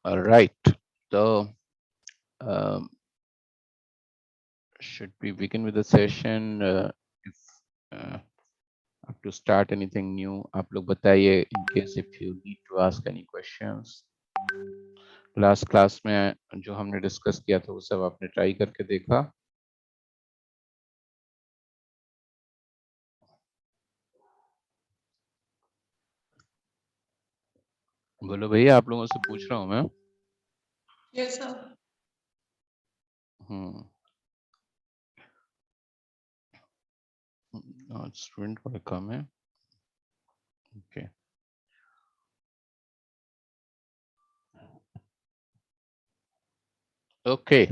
All right. So, um, should we begin with the session? If have to start anything new, आप लोग बताइए in case if you need to ask any questions. Last class में जो हमने discuss किया था वो सब आपने ट्राई करके देखा? बोलो भैया, आप लोगों से पूछ रहा हूँ मैं. Yes, sir. स्टूडेंट को कम है. Okay. Okay.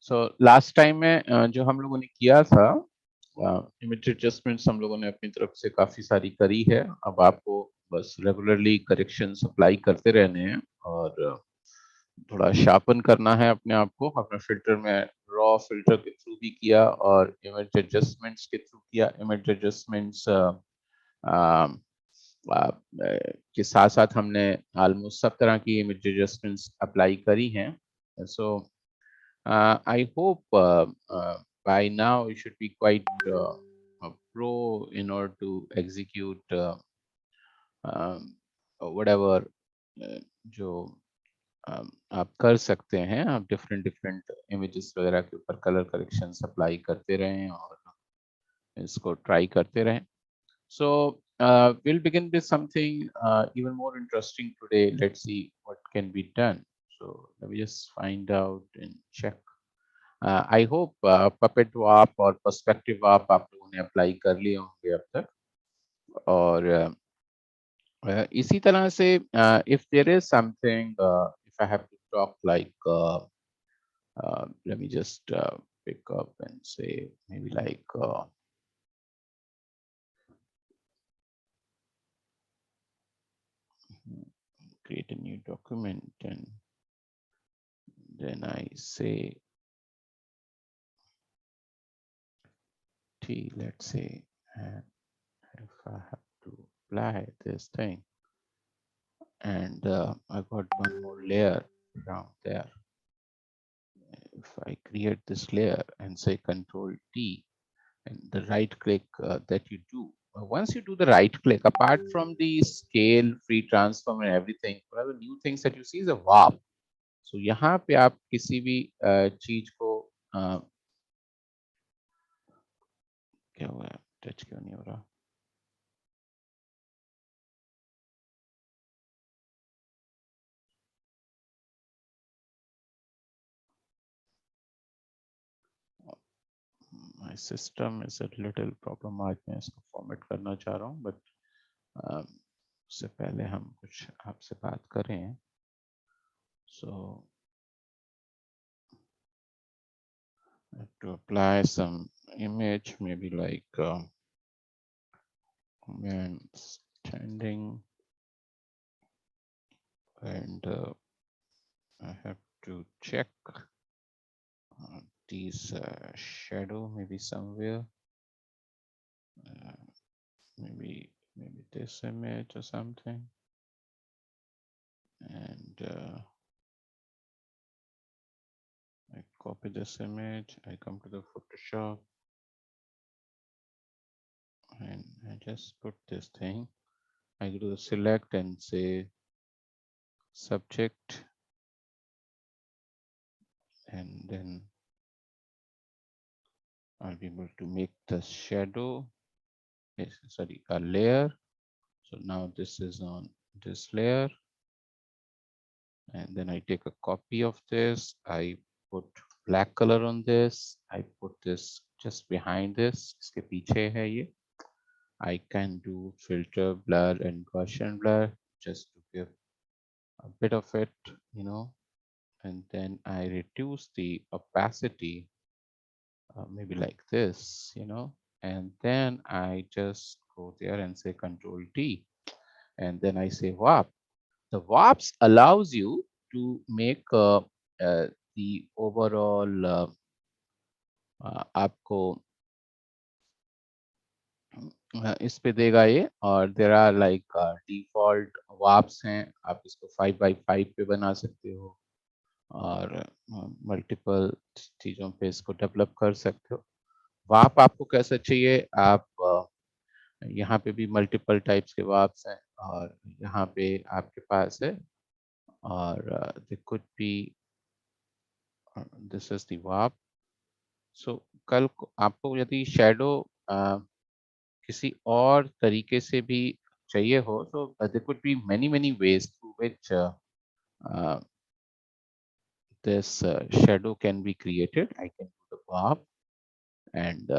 So last time में जो हम लोगों ने किया था, इमेज एडजस्टमेंट्स हम लोगों ने अपनी तरफ से काफी सारी करी है. अब आपको बस रेगुलरली करेक्शंस अप्लाई करते रहने हैं और थोड़ा शार्पन करना है अपने आप को. अपने फिल्टर में रॉ फिल्टर के थ्रू भी किया और इमेज एडजस्टमेंट्स के थ्रू किया. इमेज एडजस्टमेंट्स के साथ साथ हमने ऑलमोस्ट सब तरह की इमेज एडजस्टमेंट्स अप्लाई करी हैं. सो I hope by now you should be quite pro in order to execute whatever जो आप कर सकते हैं. आप डिफरेंट डिफरेंट इमेजेस वगैरह के ऊपर कलर करेक्शन अप्लाई करते रहें और इसको ट्राई करते रहें. So we'll begin with something even more interesting today. Let's see what can be done. So let me just find out and check. I hope puppet वाप और पर्सपेक्टिव वाप आप लोगों ने अप्लाई कर लिए होंगे अब तक. और इसी तरह से if there is something, if I have to talk like, let me just pick up and say maybe like create a new document and then I say let's say if I have to apply this thing and I got one more layer around there. If I create this layer and say Control T and the right click that you do, once you do the right click, apart from the scale, free transform and everything, one of the new things that you see is a warp. So यहाँ पे आप किसी भी चीज को क्या हुआ है, टच क्यों नहीं हो रहा? My system is a little problem. आज मैं इसको फॉर्मेट करना चाह रहा हूँ, बट उससे पहले हम कुछ आपसे बात करें. So I have to apply some image, maybe like man standing, and I have to check these shadow maybe somewhere, maybe this image or something, and I copy this image, I come to the Photoshop and I just put this thing. I go to the select and say subject, and then I'll be able to make the shadow, sorry, a layer. So now this is on this layer, and then I take a copy of this. I put black color on this. I put this just behind this. इसके पीछे है ये. I can do filter, blur, and Gaussian blur just to give a bit of it, and then I reduce the opacity, maybe like this, and then I just go there and say Control T, and then I say warp. The warps allows you to make the overall आपको इस पे देगा ये. और there are like default warps हैं, आप इसको 5x5 पे बना सकते हो और मल्टीपल चीजों पे इसको डेवलप कर सकते हो। वाप आपको कैसा चाहिए, आप यहाँ पे भी मल्टीपल टाइप्स के वाप्स हैं और यहाँ पे आपके पास है और they could be this is the वाप। सो कल को आपको यदि शैडो किसी और तरीके से भी चाहिए हो तो there could be many ways through which uh, this shadow can be created. I can do the warp and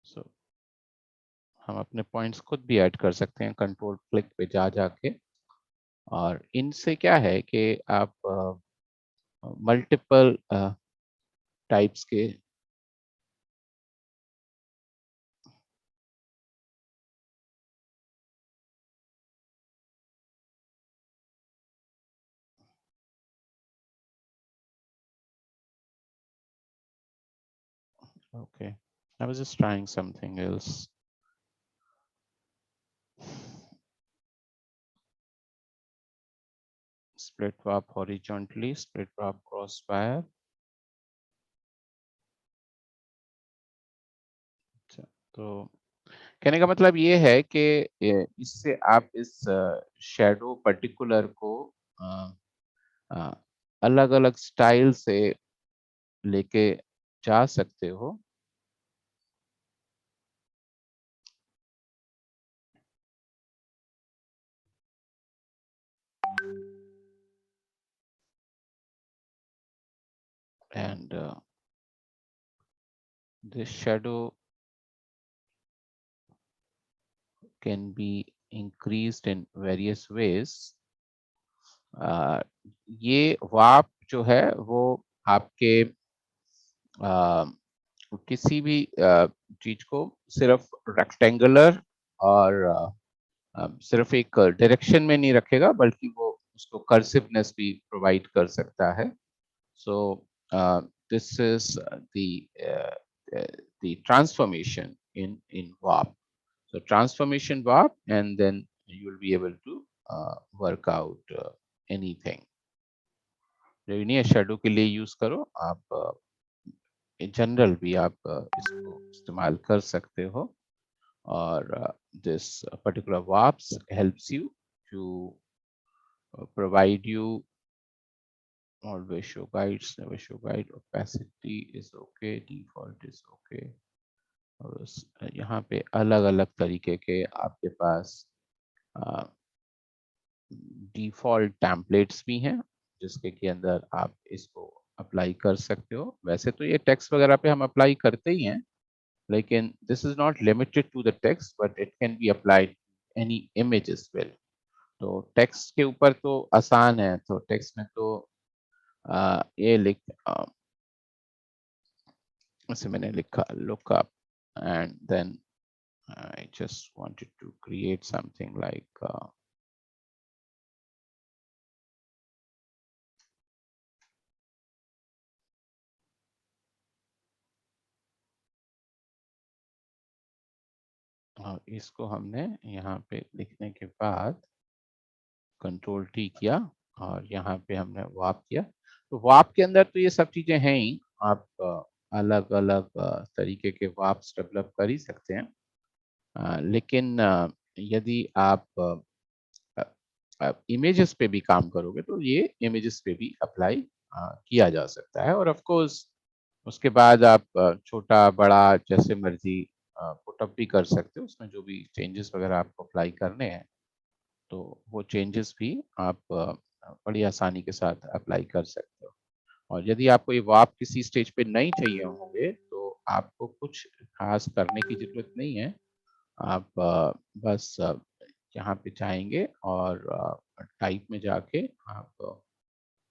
so हम अपने पॉइंट्स खुद भी ऐड कर सकते हैं कंट्रोल क्लिक पे जा जाके। और इनसे क्या है कि आप मल्टीपल टाइप्स के okay, I was just trying something else. Split warp horizontally, split warp crossfire. अच्छा, तो कहने का मतलब ये है कि इससे आप इस शैडो पर्टिकुलर को अलग-अलग स्टाइल से लेके जा सकते हो। And this shadow can be increased in various ways. ये वार्प जो है वो आपके किसी भी चीज को सिर्फ रेक्टेंगुलर और सिर्फ एक डायरेक्शन में नहीं रखेगा बल्कि वो उसको कर्सिवनेस भी प्रोवाइड कर सकता है। So this is the transformation in warp. So transformation warp, and then you will be able to work out anything. Linear shadow के लिए यूज करो आप, इन जनरल भी आप इसको इस्तेमाल कर सकते हो और this particular warps helps you to provide you always show guides, never show guide, opacity is okay, default is okay। और यहाँ पे अलग-अलग तरीके के आपके पास डिफॉल्ट टेम्पलेट्स भी हैं जिसके के अंदर आप इसको अप्लाई कर सकते हो। वैसे तो ये टेक्स्ट वगैरह पे हम अप्लाई करते ही हैं, लेकिन this is not limited to the text but it can be applied any image as well. तो टेक्स्ट के ऊपर तो आसान है, तो टेक्स्ट में तो ये लिख जैसे मैंने लिखा look up and then I just wanted to create something like और इसको हमने यहाँ पे लिखने के बाद कंट्रोल टी किया और यहाँ पे हमने वाप किया। तो वाप के अंदर तो ये सब चीजें हैं ही, आप अलग अलग तरीके के वाप्स डेवलप कर ही सकते हैं। लेकिन यदि आप इमेजेस पे भी काम करोगे तो ये इमेजेस पे भी अप्लाई किया जा सकता है। और ऑफ कोर्स उसके बाद आप छोटा बड़ा जैसे मर्जी पुटअप भी कर सकते हो, उसमें जो भी चेंजेस वगैरह आपको अप्लाई करने हैं तो वो चेंजेस भी आप बड़ी आसानी के साथ अप्लाई कर सकते हो। और यदि आपको ये वाप किसी स्टेज पे नहीं चाहिए होंगे तो आपको कुछ खास करने की जरूरत नहीं है। आप बस यहाँ पे जाएंगे और टाइप में जाके आप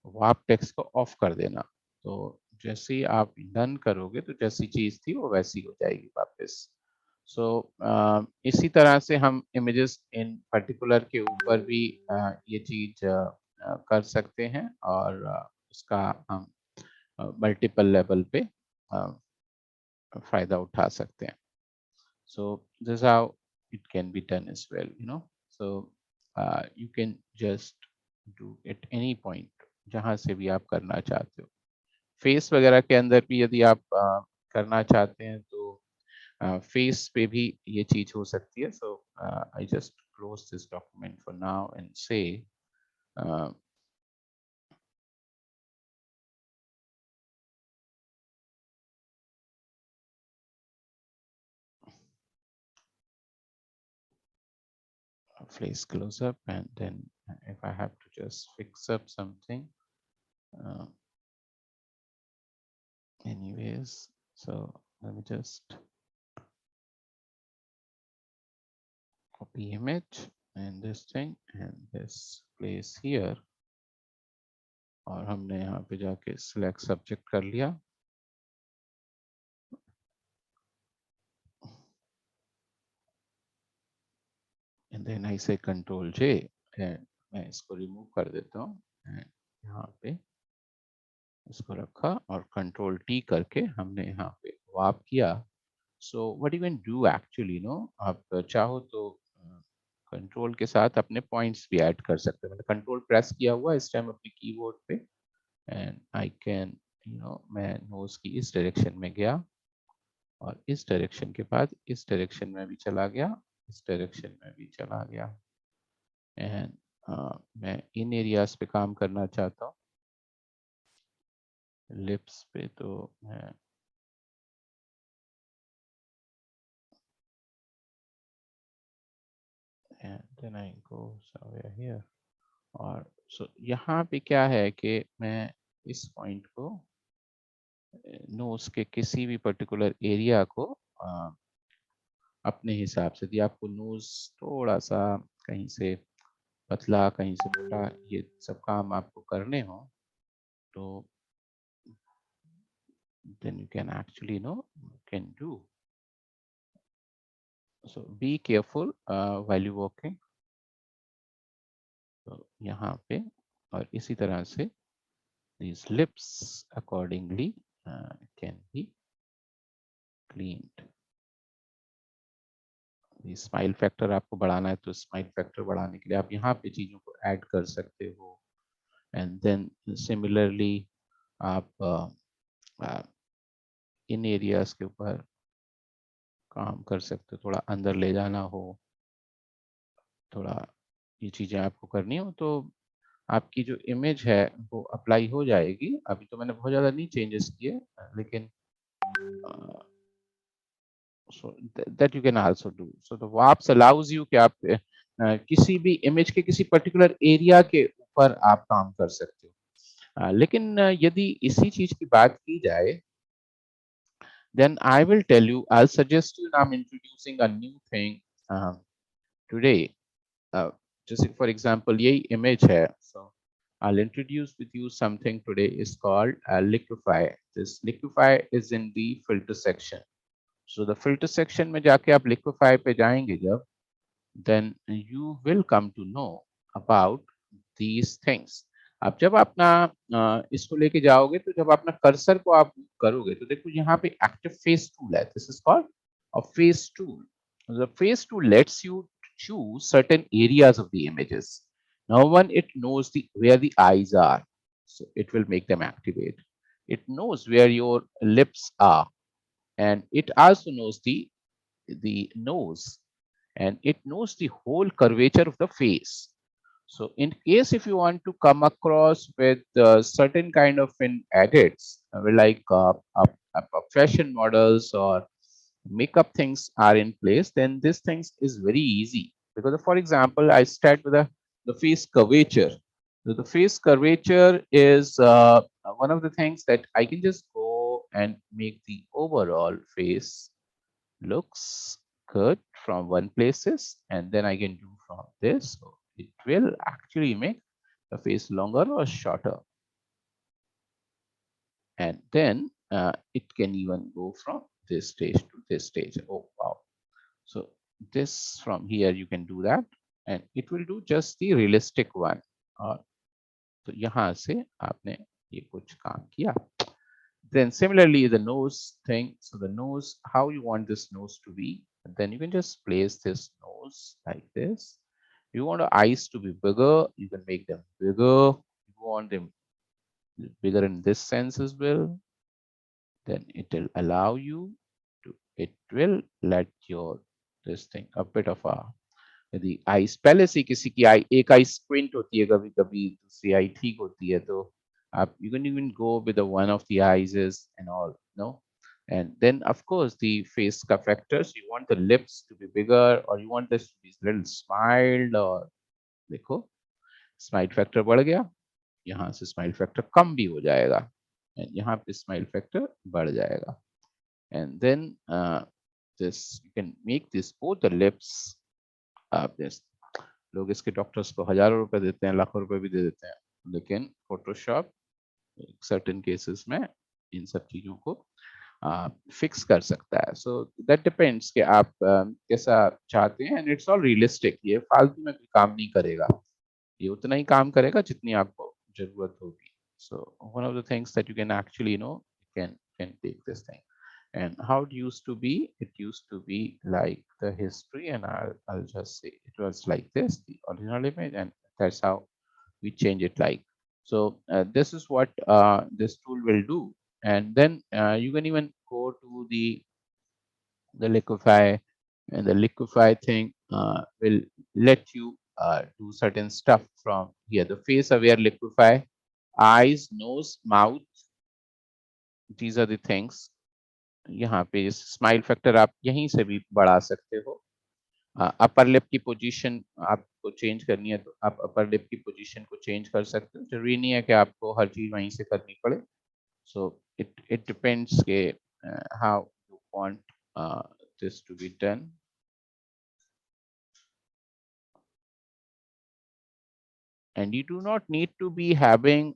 वाप टेक्स्ट को ऑफ कर देना। तो जैसे ही आप डन करोगे तो जैसी चीज थी वो वैसी हो जाएगी वापस। सो इसी तरह से हम इमेजेस इन पर्टिकुलर के ऊपर भी ये चीज कर सकते हैं और उसका हम मल्टीपल लेवल पे फायदा उठा सकते हैं. So this is how it can be done as well, you know. So you can just do at any point जहां से भी आप करना चाहते हो. फेस वगैरह के अंदर भी यदि आप करना चाहते हैं तो फेस पे भी ये चीज हो सकती है. So I just close this document for now and say uh, face close up, and then if I have to just fix up something, uh, anyways, so let me just copy image and this thing and this place here, और हमने यहाँ पे जाके select subject कर लिया. And then I say Control J and मैं इसको remove कर देता हूँ and यहाँ पे इसको रखा और Control T करके हमने यहाँ पे वाप किया. So what you can do actually, you know, आप चाहो तो कंट्रोल के साथ अपने पॉइंट्स भी ऐड कर सकते हो. मैंने कंट्रोल प्रेस किया हुआ इस टाइम अपने कीबोर्ड पे and I can, you know, मैं नोज की इस डायरेक्शन में गया और इस डायरेक्शन के बाद इस डायरेक्शन में भी चला गया, इस डायरेक्शन में भी चला गया एंड मैं इन एरियाज पे काम करना चाहता हूँ. लिप्स पे तो मैं and then I go somewhere here. और सो यहाँ पे क्या है कि मैं इस पॉइंट को नोज के किसी भी पर्टिकुलर एरिया को अपने हिसाब से, यदि आपको नोज थोड़ा सा कहीं से पतला कहीं से मोटा ये सब काम आपको करने हो तो then you can actually, you know, can do. So be careful while you working. तो यहाँ पे और इसी तरह से these lips accordingly can be cleaned. Smile factor आपको बढ़ाना है तो स्माइल फैक्टर बढ़ाने के लिए आप यहाँ पे चीजों को ऐड कर सकते हो. एंड देन सिमिलरली आप इन एरियाज के ऊपर काम कर सकते हो. थोड़ा अंदर ले जाना हो, थोड़ा ये चीजें आपको करनी हो तो आपकी जो इमेज है वो अप्लाई हो जाएगी. अभी तो मैंने बहुत ज्यादा नहीं चेंजेस किए लेकिन so that you can also do. So the warps allows you कि आप किसी भी इमेज के किसी पर्टिकुलर एरिया के ऊपर आप काम कर सकते हो. लेकिन यदि इसी चीज की बात की जाए then I will tell you, I'll suggest you, I'm introducing a new thing today. Just for example यही image है, so I'll introduce with you something today is called Liquify. This Liquify is in the filter section. So the filter section में जाके आप Liquify पे जाएंगे जब, then you will come to know about these things. अब जब अपना इसको लेके जाओगे तो जब अपना कर्सर को आप करोगे तो देखो यहाँ पे एक्टिव फेस टूल है. This is called a face tool. The face tool lets you choose certain areas of the images. Now, one, it knows where the eyes are, so it will make them activate. It knows where your lips are, and it also knows the nose, and it knows the whole curvature of the face. So in case if you want to come across with certain kind of in edits, like fashion models or makeup things are in place, then this things is very easy. Because for example, I start with the face curvature. So the face curvature is one of the things that I can just go and make the overall face looks good from one places, and then I can do from this. So it will actually make the face longer or shorter. And then it can even go from this stage to this stage. Oh, wow. So this from here, you can do that and it will do just the realistic one. तो यहाँ से आपने ये कुछ काम किया. Then similarly, the nose thing. So the nose, how you want this nose to be, and then you can just place this nose like this. You want the eyes to be bigger, you can make them bigger. You want them bigger in this sense as well. Then it will allow you to, it will let your this thing a bit of a, यदि eyes पहले से किसी की आई एक आई squint होती है कभी कभी दूसरी आई ठीक होती है तो आप you can even go with the one of the eyes is and all no and then of course the face का factors you want the lips to be bigger or you want this to be little smiled or देखो smile factor बढ़ गया यहाँ से smile factor कम भी हो जाएगा and यहाँ पे स्माइल फैक्टर बढ़ जाएगा and then this you can make this both the lips this लोग इसके डॉक्टर्स को हजारों रुपए देते हैं लाखों रुपए भी दे देते हैं लेकिन फोटोशॉप सर्टेन केसेस में इन सब चीजों को फिक्स कर सकता है सो दैट डिपेंड्स कि आप कैसा चाहते हैं एंड इट्स ऑल रियलिस्टिक ये फालतू में कोई काम नहीं करेगा ये उतना ही काम करेगा जितनी आपको जरूरत होगी so one of the things that you can actually no can take this thing and how it used to be it used to be like the history and I'll just say it was like this the original image and that's how we change it like so this is what this tool will do and then you can even go to the liquify and the liquify thing will let you do certain stuff from here the face aware liquify eyes nose mouth these are the things यहाँ पे smile factor आप यहीं से भी बढ़ा सकते हो upper lip की पोजीशन आपको चेंज करनी है तो आप अपर लिप की पोजीशन को चेंज कर सकते हो जरूरी नहीं है कि आपको हर चीज वहीं से करनी पड़े सो इट डिपेंड्स के how you want this to be done and you do not need to be having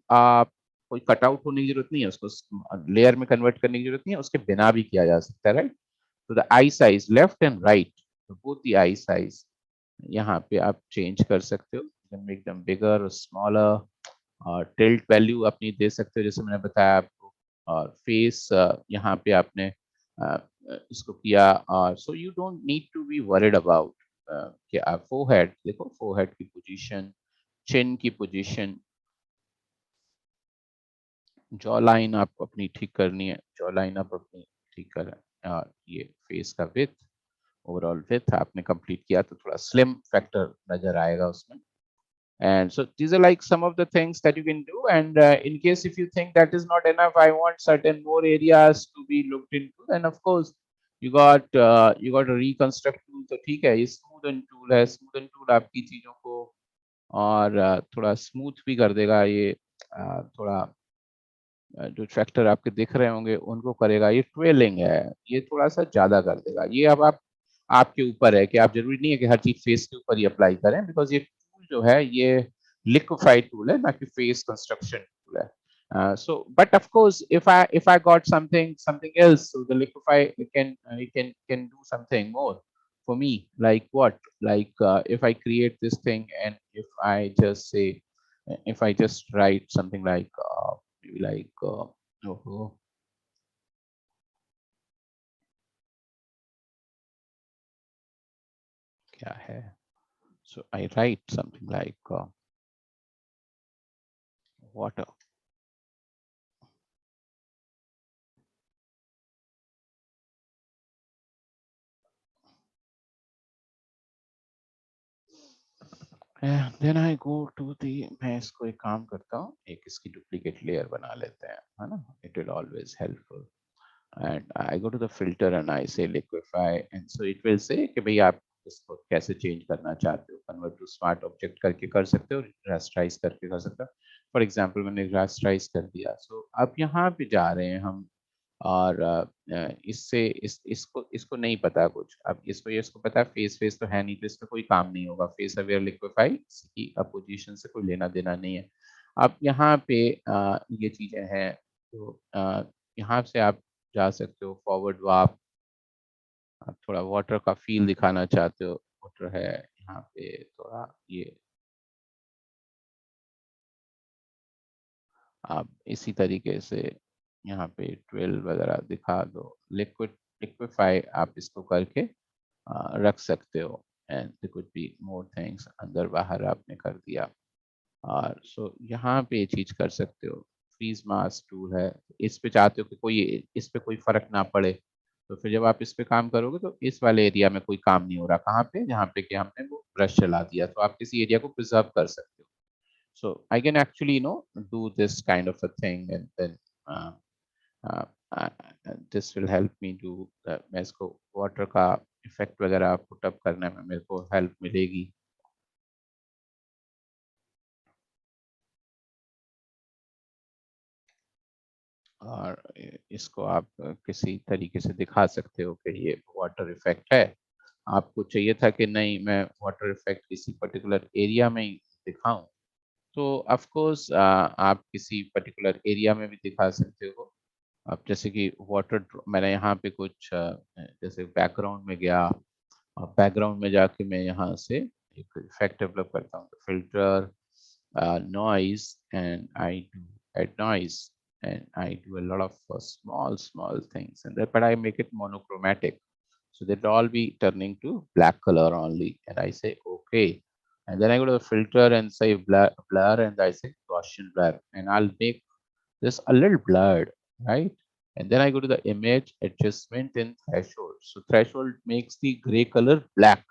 कोई कटआउट होने की जरूरत नहीं है उसको लेयर में कन्वर्ट करने की जरूरत नहीं है उसके बिना भी किया जा सकता है राइट तो the I size left and right both the I size यहाँ पे आप चेंज कर सकते हो यू कैन मेक देम बिगर और स्मॉलर और टिल्ट वैल्यू अपनी दे सकते हो जैसे मैंने बताया आपको और फेस यहाँ पे आपने इसको किया और so you don't need to be worried about कि आप फोरहेड देखो फोरहेड की पोजीशन चिन की पोजीशन जॉ लाइन आपको अपनी ठीक करनी है जॉ लाइन आप अपनी ठीक कर ये फेस का विथ ओवरऑल विथ आपने कंप्लीट किया तो थोड़ा स्लिम फैक्टर नजर आएगा उसमें and so these are like some of the things that you can do and in case if you think that is not enough I want certain more areas to be looked into then of course you got a reconstruct tool तो ठीक है ये smoothen tool है smoothen tool आपकी चीजों को और थोड़ा स्मूथ भी कर देगा ये थोड़ा जो ट्रैक्टर आपके दिख रहे होंगे उनको करेगा ये ट्वेलिंग है ये थोड़ा सा ज्यादा कर देगा ये अब आप आपके ऊपर है कि आप जरूरी नहीं है कि हर चीज फेस के ऊपर ही अप्लाई करें बिकॉज ये टूल जो है ये लिक्विफाइड टूल है ना कि फेस कंस्ट्रक्शन टूल है so but of course if I got something else so the liquify can do something more for me like what like if I create this thing and if I just say if I just write something like oh, क्या है so I write something like water and then I go to the मैं इसको एक काम करता हूँ एक इसकी डुप्लीकेट लेयर बना लेते हैं है ना it will always helpful and I go to the filter and I say liquify and so it will say कि भाई आप इसको कैसे चेंज करना चाहते हो कन्वर्ट टू स्मार्ट ऑब्जेक्ट करके कर सकते हो रास्टराइज करके कर सकते हो फॉर एग्जांपल मैंने रास्टराइज कर दिया सो अब यहाँ पे जा रहे हैं हम और इससे इसको इसको नहीं पता कुछ अब इसको पता है फेस फेस तो है नहीं तो इसका कोई काम नहीं होगा फेस अवेयर लिक्विफाई इसकी अपोजिशन से कोई लेना देना नहीं है अब यहाँ पे ये चीजें हैं तो यहाँ से आप जा सकते हो फॉरवर्ड वार्प आप थोड़ा वाटर का फील दिखाना चाहते हो वाटर है यहाँ पे थोड़ा ये आप इसी तरीके से यहाँ पे ट्विल वगैरह दिखा दो, लिक्विफाई आप इसको करके रख सकते हो, and there could be more things, अंदर बाहर आपने कर दिया। और सो यहाँ पे ये चीज कर सकते हो। फ्रीज मास्क टूल है, इस पे चाहते हो कि कोई इस पे कोई फर्क ना पड़े, तो फिर जब आप इस पे काम करोगे तो इस वाले एरिया में कोई काम नहीं हो रहा, कहाँ पे, जहाँ पे कि हमने वो ब्रश चला दिया, तो आप किसी एरिया को प्रिजर्व कर सकते हो। So I can actually, do this kind of a thing, and then uh, uh, uh, this will help me do मैं इसको वाटर का इफेक्ट वगैरह पुट अप करने में मेरे को हेल्प मिलेगी। और इसको आप किसी तरीके से दिखा सकते हो कि ये वाटर इफेक्ट है। आपको चाहिए था कि नहीं, मैं वाटर इफेक्ट किसी पर्टिकुलर एरिया में ही दिखाऊं, तो ऑफ कोर्स आप किसी पर्टिकुलर एरिया में भी दिखा सकते हो। अब जैसे कि वाटर, मैंने यहाँ पे कुछ जैसे बैकग्राउंड में गया, और बैकग्राउंड में जाके मैं यहाँ से एक इफेक्ट डेवलप करता हूँ, filter, noise, and I do add noise, and I do a lot of small things, and that, but I make it monochromatic, so that all be turning to black color only, and I say okay, and then I go to the filter and say blur, and I say Gaussian blur, and I'll make this a little blurred, right? And then I go to the image adjustment and threshold. So threshold makes the gray color black.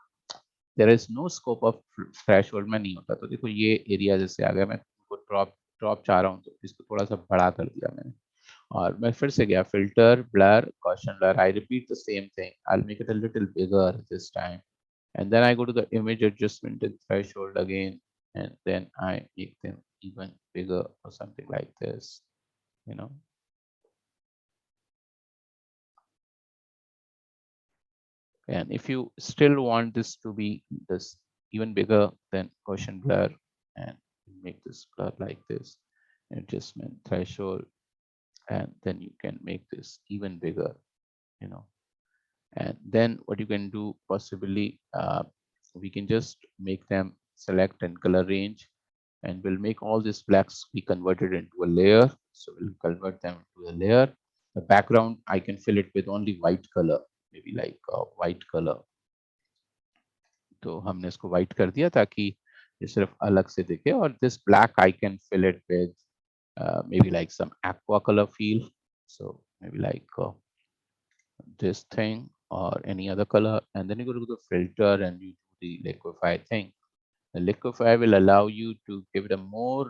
There is no scope of threshold में नहीं होता। तो देखो ये area जैसे आ गया, मैं इसको ड्रॉप ड्रॉप चाह रहा हूँ, तो इसको थोड़ा सा बड़ा कर दिया मैंने, और मैं फिर से गया filter, blur, Gaussian blur, I repeat the same thing, I will make it a little bigger this time, and then I go to the image adjustment and threshold again, and then I make them even bigger or something like this, you know. And if you still want this to be this even bigger, then Gaussian blur, and make this blur like this, adjustment threshold, and then you can make this even bigger, you know. And then what you can do possibly, we can just make them select and color range, and we'll make all these blacks be converted into a layer. So we'll convert them to a layer. The background, I can fill it with only white color, maybe like white color. तो हमने इसको white कर दिया ताकि ये सिर्फ अलग से दिखे, और this black I can fill it with maybe like some aqua color feel, so maybe like this thing or any other color, and then you go to the filter and you do the liquify thing. The liquify will allow you to give it a more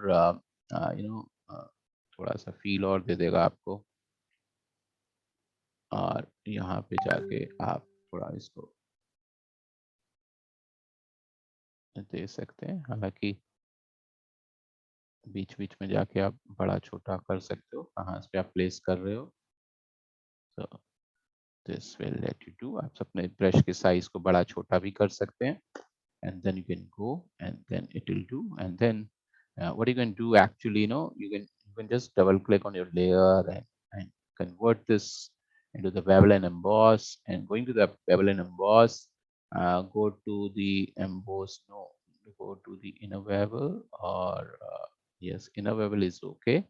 थोड़ा सा feel और दे देगा आपको, और यहाँ पे जाके आप थोड़ा इसको दे सकते हैं, हालांकि बीच बीच में जाके आप बड़ा छोटा कर सकते हो, कहाँ पे आप प्लेस कर रहे हो। तो this will let you do, आप अपने ब्रश के साइज को बड़ा छोटा भी कर सकते हैं, and then you can go, and then it will do, and then what you can do actually, you can just double click on your layer, and convert this into the bevel and emboss, and going to the bevel and emboss, go to the emboss, no, go to the inner bevel, or yes, inner bevel is okay,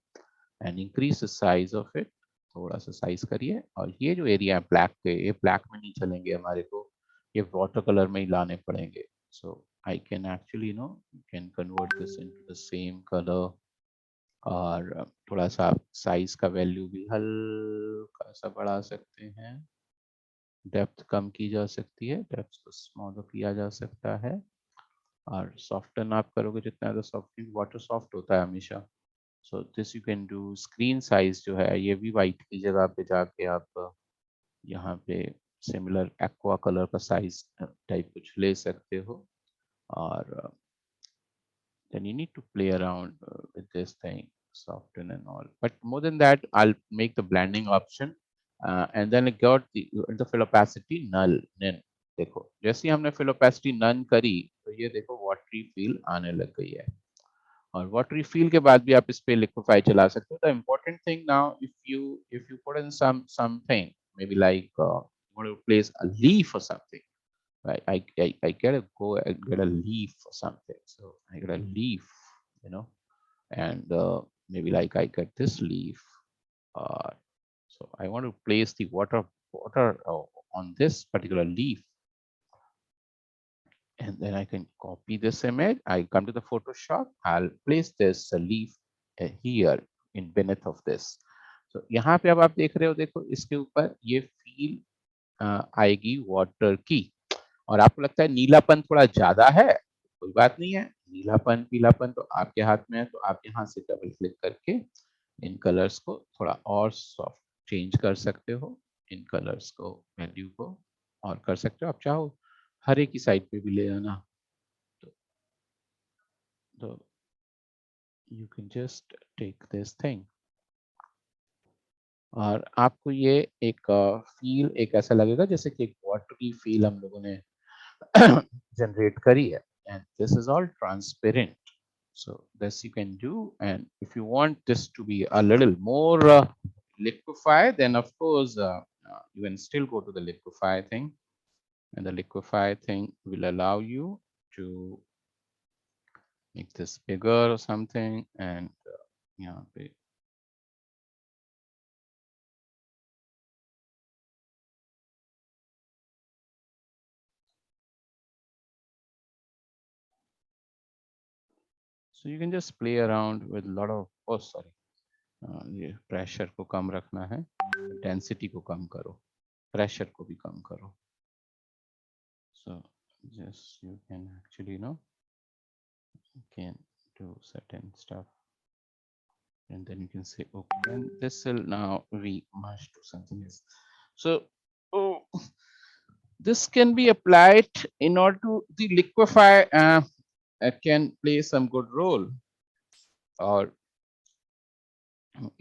and increase the size of it, थोड़ा सा size करिए, और ये जो area है black के, ये black में नहीं चलेंगे हमारे को, ये वाटर कलर में ही लाने पड़ेंगे। So I can actually can convert this into the same colour, और थोड़ा सा साइज का वैल्यू भी हल्का सा बढ़ा सकते हैं, डेप्थ कम की जा सकती है, डेप्थ को स्मॉल किया जा सकता है, और सॉफ्टन आप करोगे जितना ज़्यादा सॉफ्ट, वाटर सॉफ्ट होता है हमेशा। So this you can do. Screen size जो है ये भी वाइट की जगह पे जाके आप यहाँ पे सिमिलर एक्वा कलर का साइज टाइप कुछ ले सकते हो, और then you need to play around with this thing, soften and all. But more than that, I'll make the blending option, and then I got the fill opacity null. None. देखो जैसे ही हमने fill opacity none करी, तो ये देखो watery feel आने लग गई है, और watery feel के बाद भी आप इस पे liquify चला सकते हो। The important thing now, if you put in something, maybe like you want to place a leaf or something, right? I gotta go and get a leaf or something. So I get a leaf, you know, and maybe like I get this leaf, I want to place the water on this particular leaf, and then I can copy this image. I come to the Photoshop. I'll place this leaf here in beneath of this. So यहाँ पे अब आप देख रहे हो, देखो इसके ऊपर ये फील आएगी वाटर की, और आपको लगता है नीलापन थोड़ा ज्यादा है, कोई बात नहीं है। नीलापन पीलापन तो आपके हाथ में है, तो आप यहाँ से डबल क्लिक करके इन कलर्स को थोड़ा और सॉफ्ट चेंज कर सकते हो। इन कलर्स को वैल्यू को और कर सकते हो, आप चाहो हरे की साइड पे भी ले आना, तो you can just take this thing, और आपको ये एक फील एक ऐसा लगेगा जैसे कि एक वाटर की फील हम लोगों ने generate करी है, and this is all transparent. So this you can do, and if you want this to be a little more liquify, then of course you can still go to the liquify thing, and the liquify thing will allow you to make this bigger or something, and yeah, so you can just play around with a lot of, oh sorry, ये pressure को कम रखना है, density को कम करो, pressure को भी कम करो, so just you can actually you can do certain stuff, and then you can say okay, and this will now we must do something else. So oh, this can be applied in order to the liquify can play some good role, और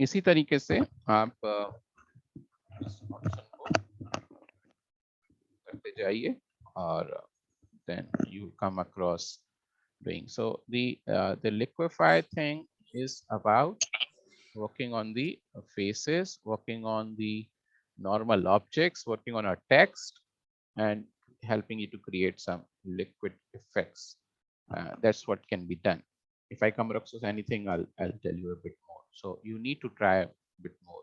इसी तरीके से आप इस option को करते जाइए, और then you come across doing so. The liquify thing is about working on the faces, working on the normal objects, working on a text, and helping you to create some liquid effects. That's what can be done. If I come across anything, I'll tell you a bit more. So you need to try a bit more.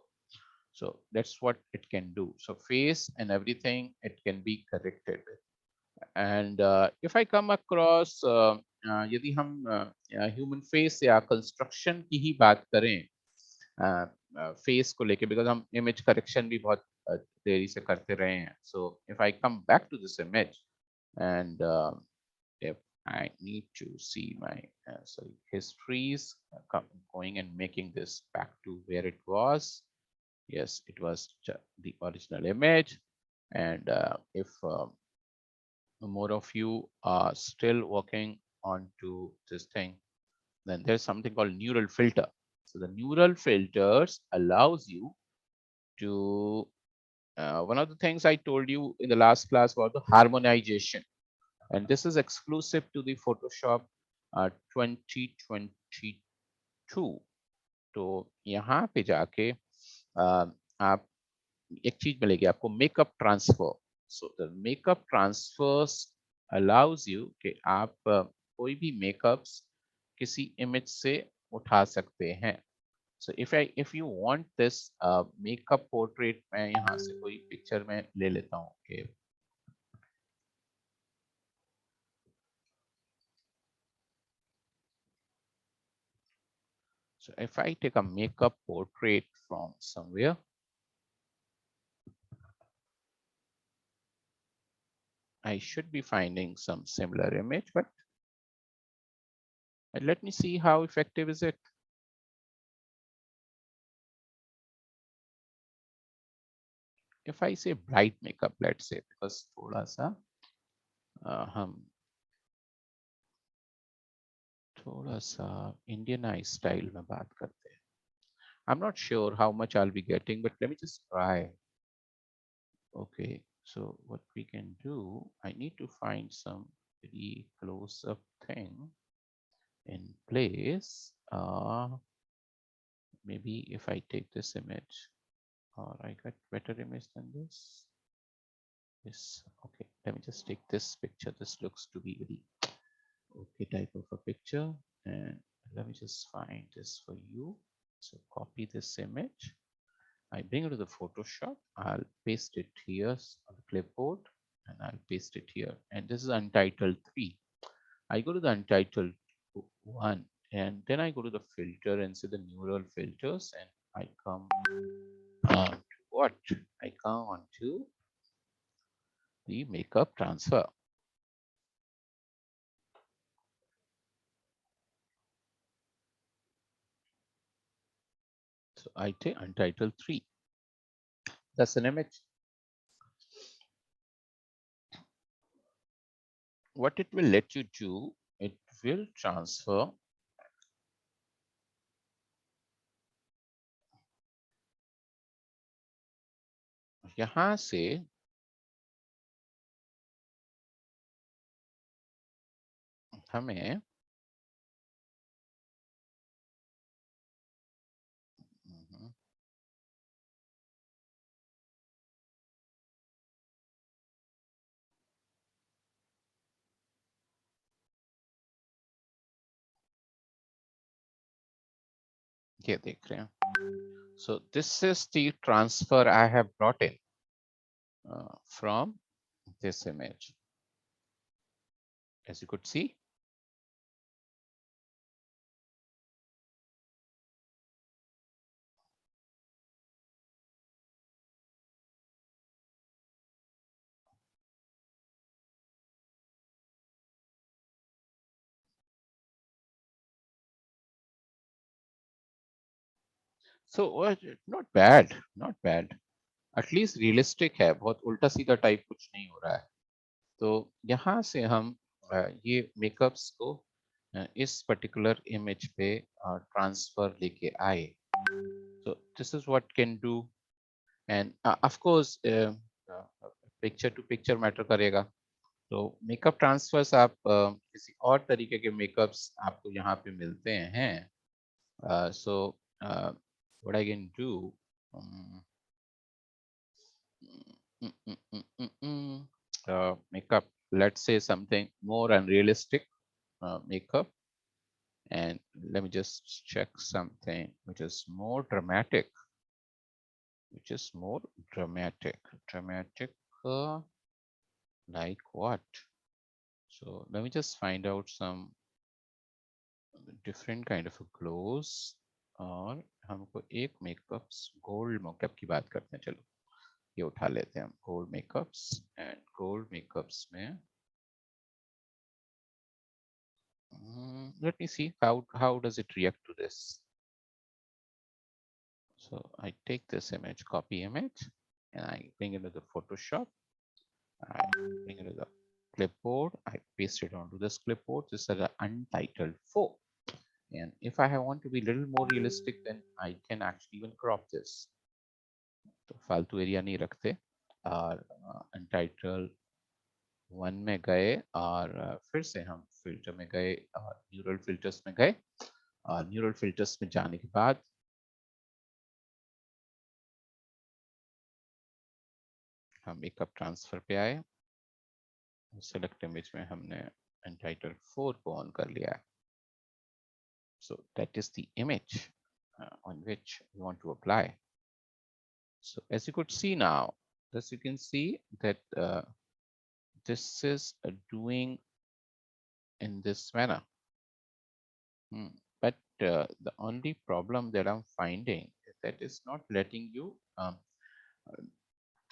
So that's what it can do. So face and everything, it can be corrected with. And if I come across यदि हम human face या construction की ही बात करें face को लेके, because हम image correction भी बहुत देरी से करते रहे हैं, so if I come back to this image and if I need to see my sorry histories, going and making this back to where it was. Yes, it was the original image, and if more of you are still working on to this thing, then there's something called neural filter. So the neural filters allows you to one of the things I told you in the last class about the harmonization, and this is exclusive to the Photoshop 2022. तो यहाँ पे जाके आप एक चीज मिलेगी आपको, makeup transfer. So the makeup transfers allows you कि आप कोई भी मेकअप्स किसी इमेज से उठा सकते हैं. So if you want this makeup portrait, मैं यहाँ से कोई पिक्चर में ले लेता हूँ कि so if I take a makeup portrait from somewhere, I should be finding some similar image, but let me see how effective is it. If I say bright makeup, let's say, because थोड़ा सा हम थोड़ा सा Indianise style में बात करते हैं. I'm not sure how much I'll be getting, but let me just try. Okay, so what we can do, I need to find some very close-up thing in place. Maybe if I take this image, or I got better image than this. Yes, okay, let me just take this picture. This looks to be very okay type of a picture, and let me just find this for you. So copy this image, I bring it to the Photoshop. I'll paste it here on the clipboard, and I'll paste it here. And this is Untitled 3. I go to the Untitled 1, and then I go to the filter and see the neural filters, and I come on to what? I come on to the makeup transfer. So I take Untitled 3. That's an image. What it will let you do, it will transfer यहाँ से हमें ये देख रहे हैं. So this is the transfer I have brought in from this image. As you could see, so not bad, not bad. At least realistic है, बहुत उल्टा सीधा टाइप कुछ नहीं हो रहा है. तो यहाँ से हम ये मेकअप्स को इस पर्टिकुलर इमेज पे ट्रांसफर लेके आए. So this is what can do, and of course picture to picture matter करेगा. तो मेकअप ट्रांसफर्स आप किसी और तरीके के मेकअप्स आपको यहाँ पे मिलते हैं. So what I can do, makeup, let's say something more unrealistic makeup, and let me just check something which is more dramatic, dramatic like what. So let me just find out some different kind of glows. और हमको एक makeups gold makeup की बात करते हैं. चलो ये उठा लेते हैं हम, gold makeups. And gold makeups में let me see how does it react to this. So I take this image, copy image, and I bring it to the Photoshop. I bring it to the clipboard. I paste it onto this clipboard. This is an Untitled 4. And if I want to be a little more realistic, then I can actually even crop this. तो फालतू area नहीं रखते. और अनटाइटल 1 में गए, और फिर से हम फिल्टर में गए और न्यूरल फिल्टर्स में गए. और न्यूरल फिल्टर्स में जाने के बाद हम मेकअप ट्रांसफर पे आए. सेलेक्ट इमेज में हमने अनटाइटल 4 को ऑन कर लिया है. So that is the image on which we want to apply. So as you could see now, this you can see that this is doing in this manner. But the only problem that I'm finding is that it's not letting you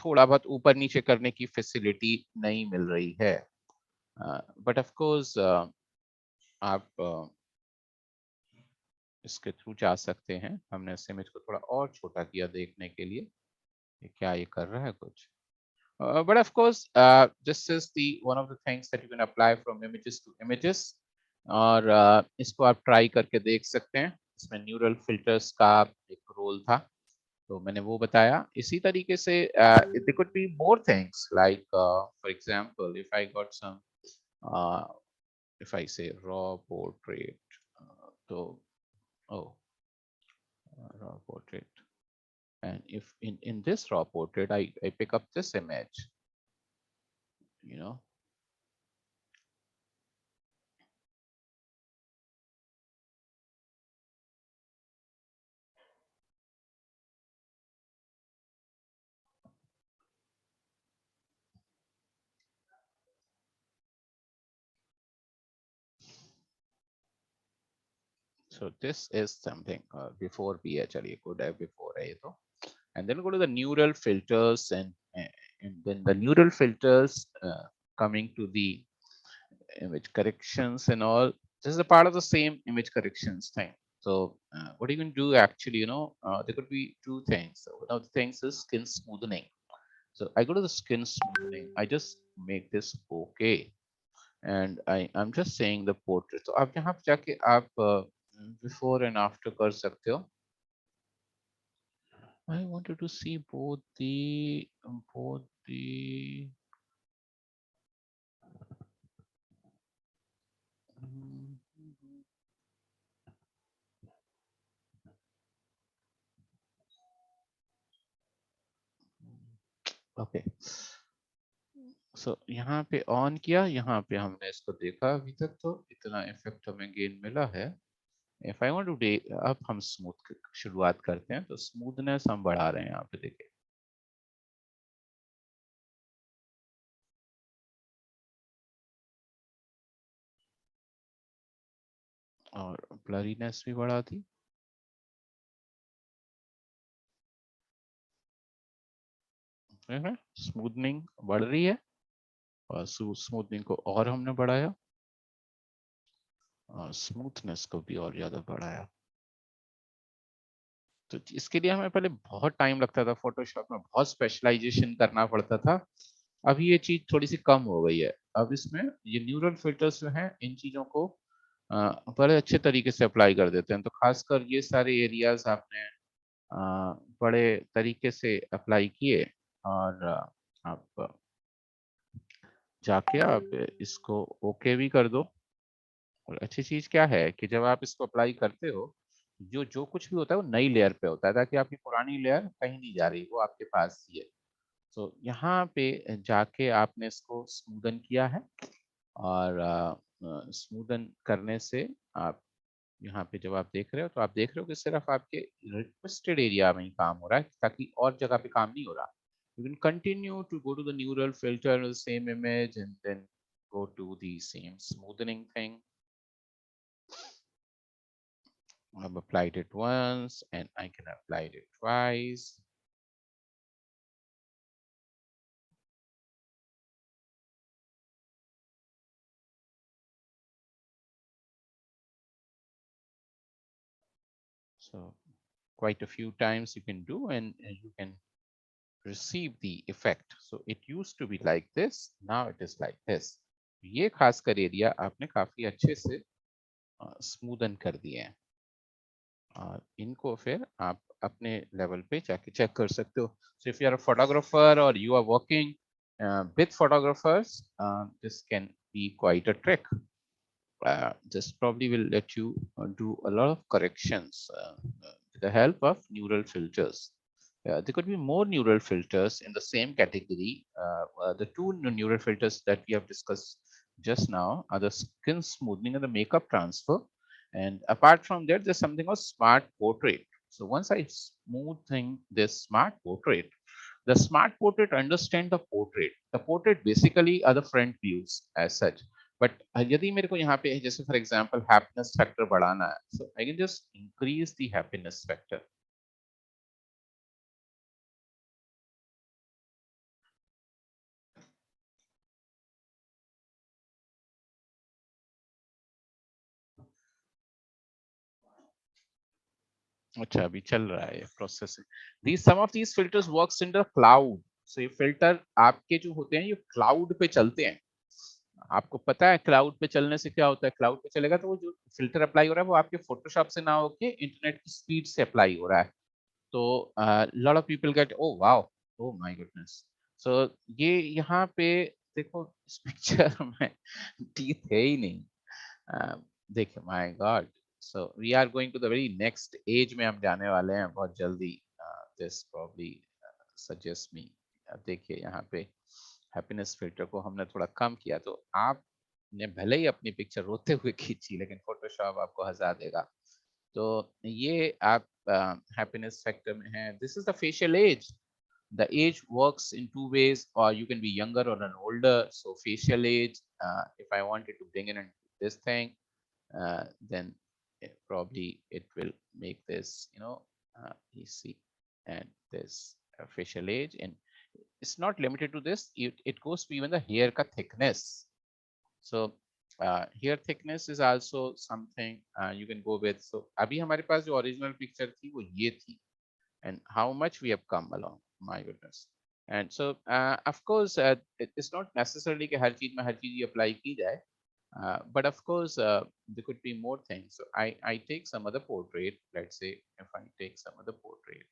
थोड़ा बहुत ऊपर नीचे करने की facility नहीं मिल रही है. But of course आप इसके थ्रू जा सकते हैं. हमने इस इमेज को थोड़ा और छोटा किया देखने के लिए क्या ये कर रहा है कुछ. But of course, this is the one of the things that you can apply from images to images. और इसको आप ट्राई करके देख सकते हैं. इसमें न्यूरल फिल्टर्स का एक रोल था, तो मैंने वो बताया. इसी तरीके से there could be more things like for example, if I got some if I say raw portrait, तो oh raw portrait, and if in this raw portrait I pick up this image, you know, So this is something before B actually could have before A though. And then go to the neural filters and then the neural filters coming to the image corrections and all. This is a part of the same image corrections thing. So what you can do actually, there could be two things. So one of the things is skin smoothing. So I go to the skin smoothing. I just make this okay, and I'm just saying the portrait. तो आप यहाँ पे जाके आप before and after कर सकते हो. I wanted to see both the mm, okay. सो यहाँ पे ऑन किया, यहाँ पे हमने इसको देखा, अभी तक तो इतना इफेक्ट हमें गेन मिला है. If I want to day, अब हम स्मूथ शुरुआत करते हैं, तो स्मूथनेस हम बढ़ा रहे हैं यहाँ पे देखिए. और ब्लरीनेस भी बढ़ा दी. स्मूथनिंग बढ़ रही है और स्मूथनिंग को और हमने बढ़ाया और स्मूथनेस को भी और ज्यादा बढ़ाया. तो इसके लिए हमें पहले बहुत टाइम लगता था, फोटोशॉप में बहुत स्पेशलाइजेशन करना पड़ता था. अभी ये चीज थोड़ी सी कम हो गई है. अब इसमें ये न्यूरल फिल्टर्स जो हैं, इन चीजों को बड़े अच्छे तरीके से अप्लाई कर देते हैं. तो खासकर ये सारे एरियाज आपने बड़े तरीके से अप्लाई किए और आप जाके आप इसको ओके भी कर दो. और अच्छी चीज क्या है कि जब आप इसको अप्लाई करते हो, जो जो कुछ भी होता है वो नई लेयर पे होता है, ताकि आपकी पुरानी लेयर कहीं नहीं जा रही, वो आपके पास ही है. तो यहाँ पे जाके आपने इसको स्मूदन किया है और स्मूदन करने से आप यहाँ पे जब आप देख रहे हो, तो आप देख रहे हो कि सिर्फ आपके रिक्वेस्टेड एरिया में ही काम हो रहा है, ताकि और जगह पे काम नहीं हो रहा. You can continue to go to the neural filter, the same image, and then go to the same smoothing thing. I've applied it once and I can apply it twice. So quite a few times you can do, and you can receive the effect. So it used to be like this, now it is like this. ये खासकर area आपने काफी अच्छे से smoothen कर दिए हैं और इनको फिर आप अपने लेवल पे जाके चेक कर सकते हो. So if you are a photographer or you are working with photographers, this can be quite a trick. This probably will let you do a lot of corrections with the help of neural filters. There could be more neural filters in the same category. The two neural filters that we have discussed just now are the skin smoothing and the makeup transfer. And apart from that, there's something called smart portrait. So once I smoothing this smart portrait, the smart portrait understand the portrait. The portrait basically are the front views as such. But यदि मेरे को यहाँ पे जैसे for example happiness factor बढ़ाना है, so I can just increase the happiness factor. अच्छा, अभी चल रहा है processing. These some of these filters works in the cloud. So ये फिल्टर आपके जो होते हैं ये क्लाउड पे चलते हैं. आपको पता है क्लाउड पे चलने से क्या होता है? क्लाउड पे चलेगा तो वो जो फिल्टर अप्लाई हो रहा है वो आपके फोटोशॉप से ना होके इंटरनेट की स्पीड से अप्लाई हो रहा है. तो lot of people get, oh wow, oh my goodness. So ये यहाँ पे देखो, इस पिक्चर में टीथ है ही नहीं. देखिए, my god. So we are going to the very next edge में हम जाने वाले हैं बहुत जल्दी. This probably suggest me. देखिए यहाँ पे हैप्पीनेस फिल्टर को हमने थोड़ा कम किया, तो आपने भले ही अपनी पिक्चर रोते हुए खींची, लेकिन फोटोशॉप आपको हंसा देगा. तो ये आप happiness factor में है. This is the facial age. The age works in two ways, or you can be younger or an older. So facial age, if I wanted to bring in this thing, then probably it will make this, easy, and this facial age. And it's not limited to this, it goes to even the hair ka thickness. So hair thickness is also something you can go with. So abhi hamare paas jo original picture thi wo ye thi, and how much we have come along, my goodness. And so of course it's not necessarily कि हर चीज में हर चीज ही apply की जाए, but of course there could be more things. So I take some other portrait. Let's say if I take some other portrait,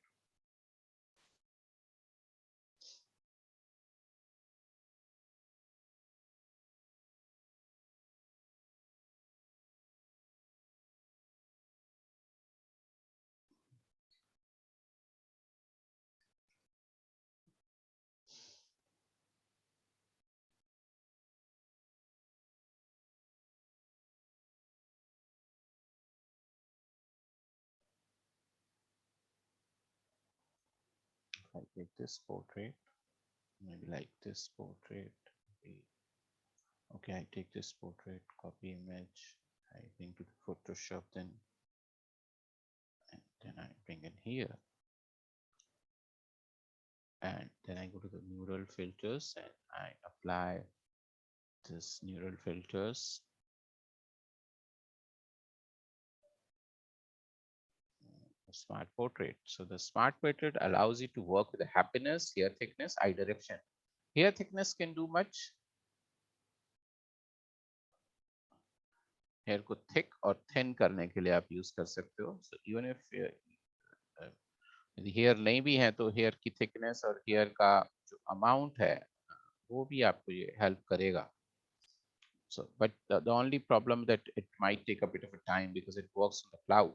if I take this portrait, maybe like this portrait, maybe, okay, I take this portrait, copy image, I bring to the Photoshop, then and then I bring in here, and then I go to the neural filters and I apply this neural filters. Smart portrait. So the smart portrait allows you to work with the happiness, hair thickness, eye direction. Hair thickness can do much. Hair को thick और thin करने के लिए आप use कर सकते हो. So even if hair नहीं भी है तो hair की thickness और hair का जो amount है वो भी आपको ये help करेगा. So but the only problem that it might take a bit of a time because it works on the cloud.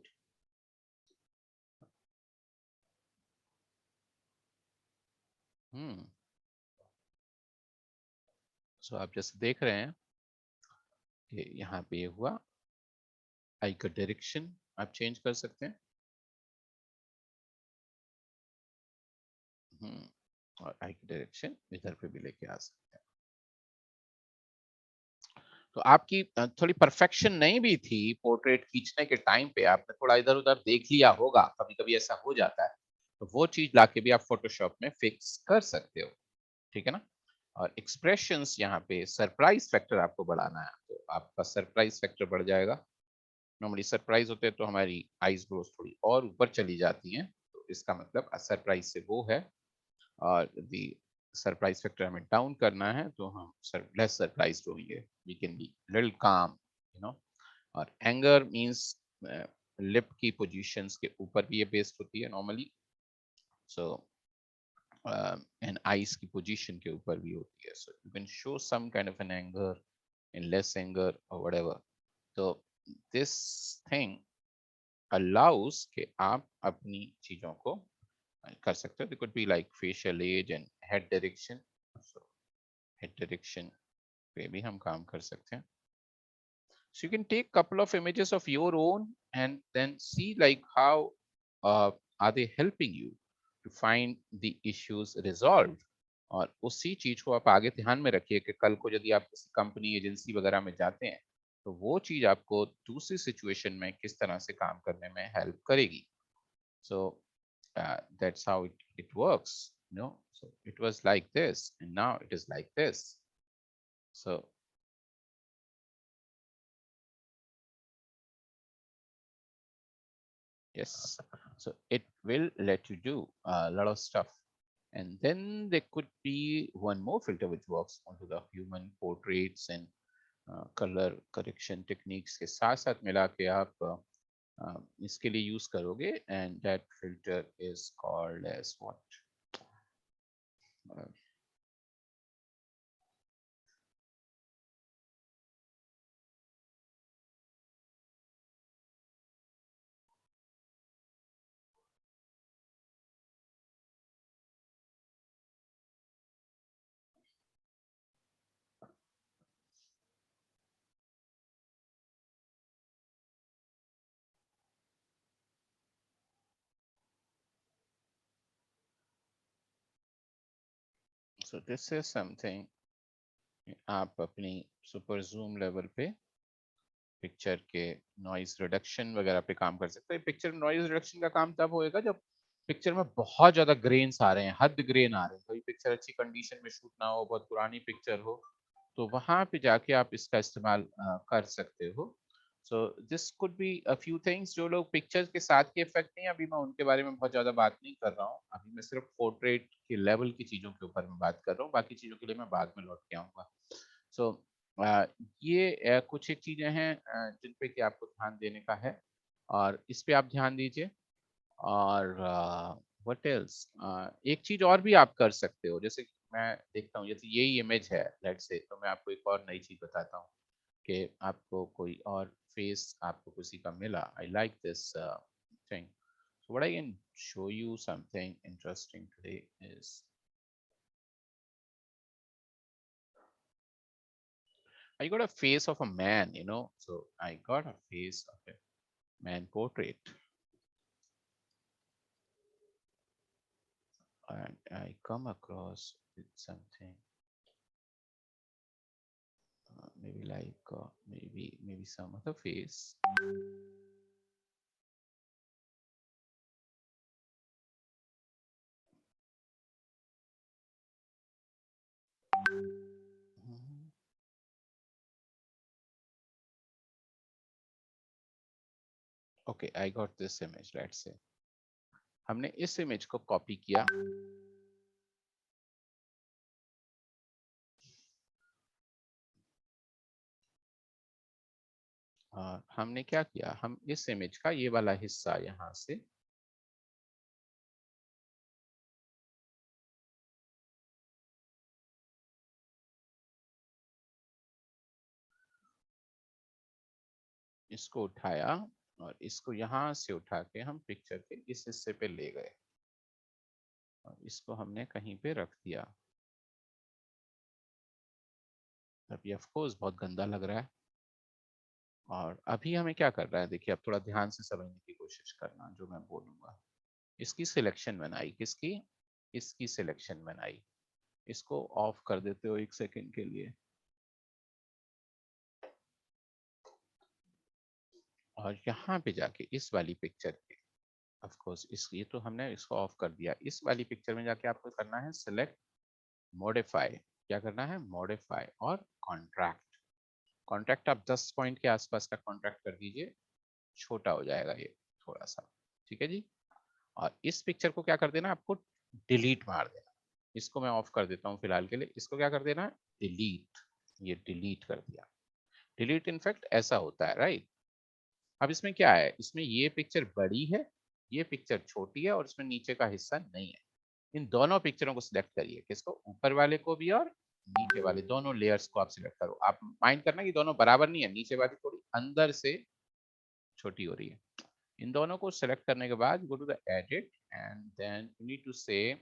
So आप जैसे देख रहे हैं कि यहाँ पे ये हुआ, आई का डायरेक्शन आप चेंज कर सकते हैं. और आई की डायरेक्शन इधर पे भी लेके आ सकते हैं. तो आपकी थोड़ी परफेक्शन नहीं भी थी पोर्ट्रेट खींचने के टाइम पे, आपने थोड़ा इधर उधर देख लिया होगा, कभी कभी ऐसा हो जाता है, तो वो चीज लाके भी आप फोटोशॉप में फिक्स कर सकते हो. ठीक है ना. और एक्सप्रेशंस यहाँ पे सरप्राइज फैक्टर आपको बढ़ाना है, तो आपका सरप्राइज फैक्टर बढ़ जाएगा. नॉर्मली सरप्राइज होते हैं तो हमारी आईज ब्रोज थोड़ी और ऊपर चली जाती हैं, तो इसका मतलब सरप्राइज से वो है. और दी सरप्राइज फैक्टर हमें डाउन करना है तो हम लेस सरप्राइज होंगे, we can be little calm, you know. और एंगर मींस लिप की पोजीशंस के ऊपर भी ये बेस्ड होती है नॉर्मली. सो एंड आईज की पोजीशन के ऊपर भी होती है. So you can show some kind of an anger in less anger और व्हाटएवर. तो दिस थिंग अलाउस कि आप अपनी चीजों को कर सकते हो. They could be like facial age and head direction. So head direction पे भी हम काम कर सकते हैं. So you can take couple of images of your own and then see like how are they helping you to find the issues resolved. और उसी चीज को आप आगे ध्यान में रखिए कि कल को यदि आप किसी कंपनी एजेंसी वगैरह में जाते हैं तो वो चीज आपको दूसरी सिचुएशन में किस तरह से काम करने में हेल्प करेगी. So that's how it works, so it was like this and now it is like this. So yes, so it will let you do a lot of stuff. And then there could be one more filter which works onto the human portraits and color correction techniques के साथ साथ मिला के आप इसके लिए use करोगे. And that filter is called as what? Uh, so this is something आप अपनी सुपर जूम लेवल पे पिक्चर के नॉइज रिडक्शन वगैरह पे काम कर सकते हैं। पिक्चर नॉइज रिडक्शन का काम तब होएगा जब पिक्चर में बहुत ज्यादा ग्रेन्स आ रहे हैं, हद ग्रेन आ रहे हैं, कोई पिक्चर अच्छी कंडीशन में शूट ना हो, बहुत पुरानी पिक्चर हो, तो वहां पे जाके आप इसका इस्तेमाल कर सकते हो। So this could be a few things. जो लोग पिक्चर्स के साथ के इफेक्ट नहीं, अभी मैं उनके बारे में बहुत ज्यादा बात नहीं कर रहा हूँ। अभी मैं सिर्फ पोर्ट्रेट के लेवल की चीजों के ऊपर में बात कर रहा हूँ, बाकी चीजों के लिए मैं बाद में लौट के आऊंगा। सो ये कुछ एक चीजें हैं जिन पे कि आपको ध्यान देने का है, और इस पे आप ध्यान दीजिए। और व्हाट एल्स, एक चीज और भी आप कर सकते हो, जैसे कि मैं देखता हूँ, जैसे यही इमेज है लेट्स से, तो मैं आपको एक और नई चीज बताता हूँ कि आपको कोई और फेस आपको किसी का मिला। I like this thing, so what I can show you something interesting today is I got a face of a man, so I got a face of a man portrait, and I come across with something, maybe like maybe some other face. Mhm. Okay, I got this image. Let's say हमने इस image को copy किया, और हमने क्या किया, हम इस इमेज का ये वाला हिस्सा यहाँ से इसको उठाया, और इसको यहाँ से उठा के हम पिक्चर के इस हिस्से पे ले गए, और इसको हमने कहीं पे रख दिया। अब ये ऑफ कोर्स बहुत गंदा लग रहा है, और अभी हमें क्या करना है, देखिए, अब थोड़ा ध्यान से समझने की कोशिश करना जो मैं बोलूंगा। इसकी सिलेक्शन बनाई, किसकी, इसकी सिलेक्शन बनाई। इसको ऑफ कर देते हो एक सेकंड के लिए, और यहाँ पे जाके इस वाली पिक्चर के, ऑफ कोर्स इस, ये तो हमने इसको ऑफ कर दिया, इस वाली पिक्चर में जाके आपको करना है सिलेक्ट, मॉडिफाई। क्या करना है, मॉडिफाई और कॉन्ट्रैक्ट। कॉन्ट्रैक्ट आप 10 पॉइंट के आसपास का कॉन्ट्रैक्ट कर दीजिए, छोटा हो जाएगा ये थोड़ा सा, ठीक है जी। और इस पिक्चर को क्या कर देना, आपको डिलीट मार देना। इसको मैं ऑफ कर देता हूँ फिलहाल के लिए, इसको क्या कर देना, डिलीट। ये डिलीट कर दिया। डिलीट इनफैक्ट ऐसा होता है, राइट। अब इसमें क्या है, इसमें ये पिक्चर बड़ी है, ये पिक्चर छोटी है, और इसमें नीचे का हिस्सा नहीं है। इन दोनों पिक्चरों को सिलेक्ट करिए, किसको, ऊपर वाले को भी और नीचे वाले दोनों लेयर्स को आप सिलेक्ट करो। आप माइंड करना कि दोनों बराबर नहीं है, नीचे वाली थोड़ी अंदर से छोटी हो रही है। इन दोनों को सिलेक्ट करने के बाद go to the edit, and then you need to say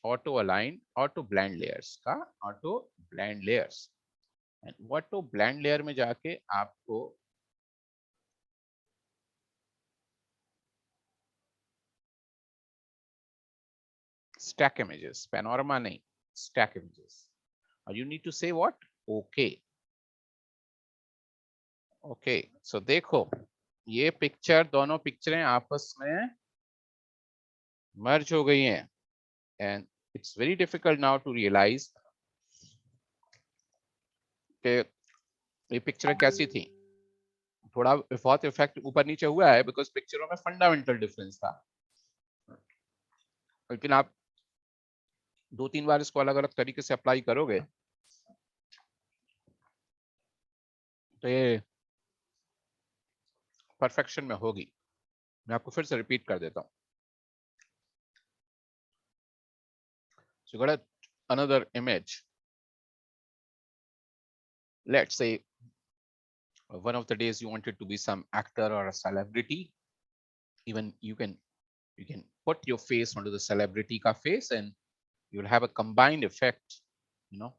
auto align, auto blend layers का, auto blend layers. And auto blend layer में जाके आपको stack images, panorama नहीं, stack images, और you need to say what, okay, okay। so देखो, ये picture, दोनों पिक्चरें आपस में मर्ज हो गई हैं, and it's very difficult now to realize कि ये पिक्चरें कैसी थी। थोड़ा बहुत इफेक्ट ऊपर नीचे हुआ है बिकॉज पिक्चरों में फंडामेंटल डिफरेंस था, लेकिन आप 2-3 बार इसको अलग अलग तरीके से अप्लाई करोगे तो ये परफेक्शन में होगी। मैं आपको फिर से रिपीट कर देता हूँ। So you got another image. Let's say one of the days you wanted to be some actor or a celebrity. Even you can put your face onto the celebrity ka face, and you'll have a combined effect. You know,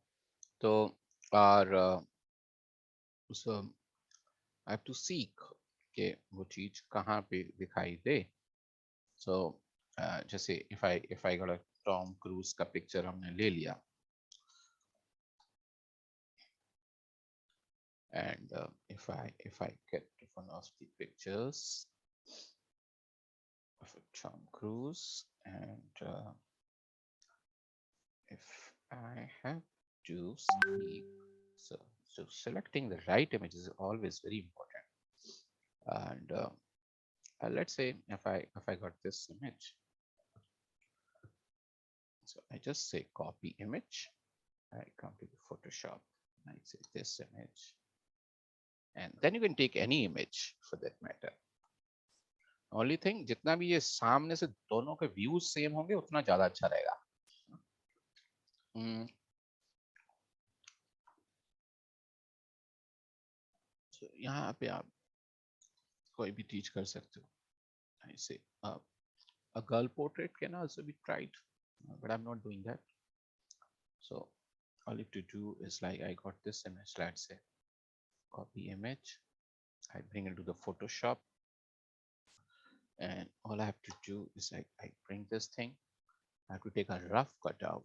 so our so I have to seek के वो चीज कहाँ पे दिखाई दे। So जैसे if I got a Tom cruise का picture हमने ले लिया, And if I get one of the pictures of Tom Cruise, and if I have to speak, so selecting the right image is always very important. And let's say if I got this image, so I just say copy image. I come to the Photoshop. I say this image, and then you can take any image for that matter. Only thing जितना भी ये सामने से दोनों के views same होंगे उतना ज्यादा अच्छा रहेगा. So, यहाँ पे आप कोई भी चीज कर सकते हो. I say a girl portrait can also be tried, but I'm not doing that. So all you have to do is, like, I got this image, let's say copy image, I bring it to the Photoshop, and all I have to do is I bring this thing. I have to take a rough cutout.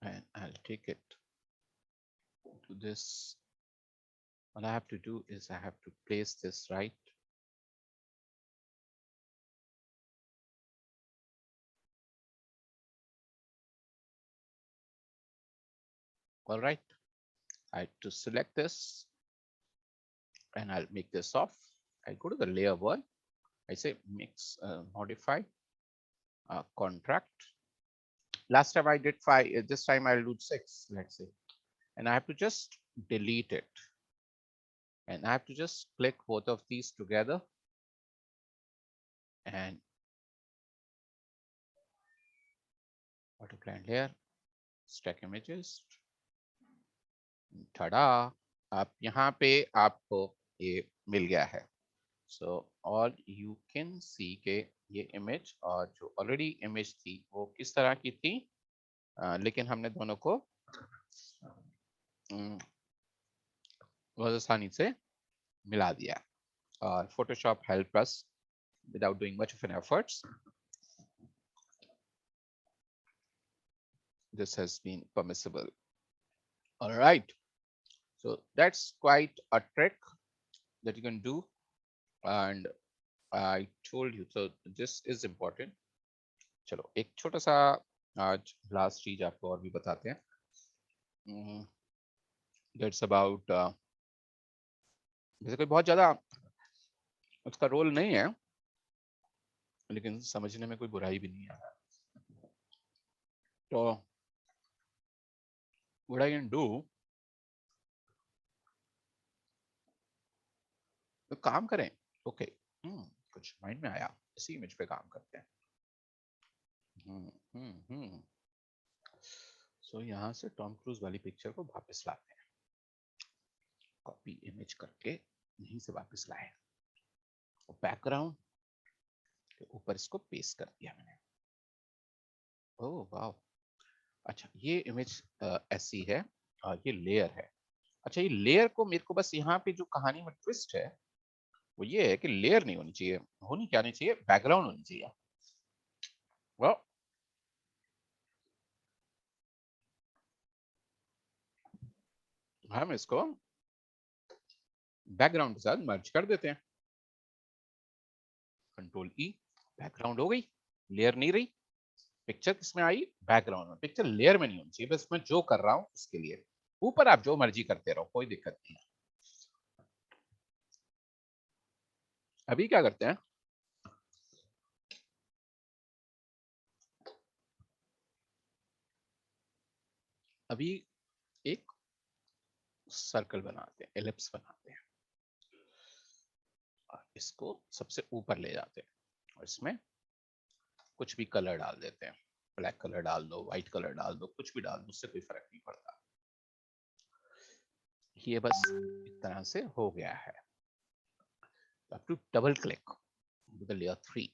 And I'll take it to this. All I have to do is I have to place this right. All right. I have to select this and I'll make this off. I go to the layer one. I say mix, modify, contract. Last time I did 5. This time I'll do 6, let's say. And I have to just delete it. And I have to just click both of these together. And multiply layer, stack images. tada! आप यहाँ पे आपको ये मिल गया है. So all you can see के ये image और जो already image थी वो किस तरह की थी, लेकिन हमने दोनों को बहुत आसानी से मिला दिया. और Photoshop helped us without doing much of an efforts. This has been permissible. All right. So that's quite a trick that you can do. And I told you, so this is important. चलो एक छोटा सा आज last चीज आपको और भी बताते हैं. That's about जैसे कोई बहुत ज्यादा उसका रोल नहीं है, लेकिन समझने में कोई बुराई भी नहीं है. तो what I can do, तो काम करें. ओके, कुछ माइंड में आया, इसी इमेज पे काम करते हैं. सो यहाँ से टॉम क्रूज वाली पिक्चर को वापस लाते हैं. कॉपी इमेज करके यहीं से वापस लाए. बैकग्राउंड के ऊपर इसको पेस्ट कर दिया मैंने. ओह वाह. अच्छा, ये इमेज ऐसी है और ये लेयर है. अच्छा, ये लेयर को मेरे को बस यहाँ पे जो कहानी में ट्विस्ट है वो ये है कि लेयर नहीं होनी चाहिए. होनी क्या नहीं चाहिए, बैकग्राउंड होनी चाहिए. well, हम इसको बैकग्राउंड के साथ मर्ज कर देते हैं. कंट्रोल ई, बैकग्राउंड हो गई, लेयर नहीं रही. पिक्चर किसमें आई, बैकग्राउंड में. पिक्चर लेयर में नहीं होनी चाहिए. बस मैं जो कर रहा हूं उसके लिए. ऊपर आप जो मर्जी करते रहो, कोई दिक्कत नहीं है. अभी क्या करते हैं, अभी एक सर्कल बनाते हैं, एलिप्स बनाते हैं और इसको सबसे ऊपर ले जाते हैं और इसमें कुछ भी कलर डाल देते हैं. ब्लैक कलर डाल दो, व्हाइट कलर डाल दो, कुछ भी डाल दो, उससे कोई फर्क नहीं पड़ता. ये बस इस तरह से हो गया है. अब to double click with the layer 3.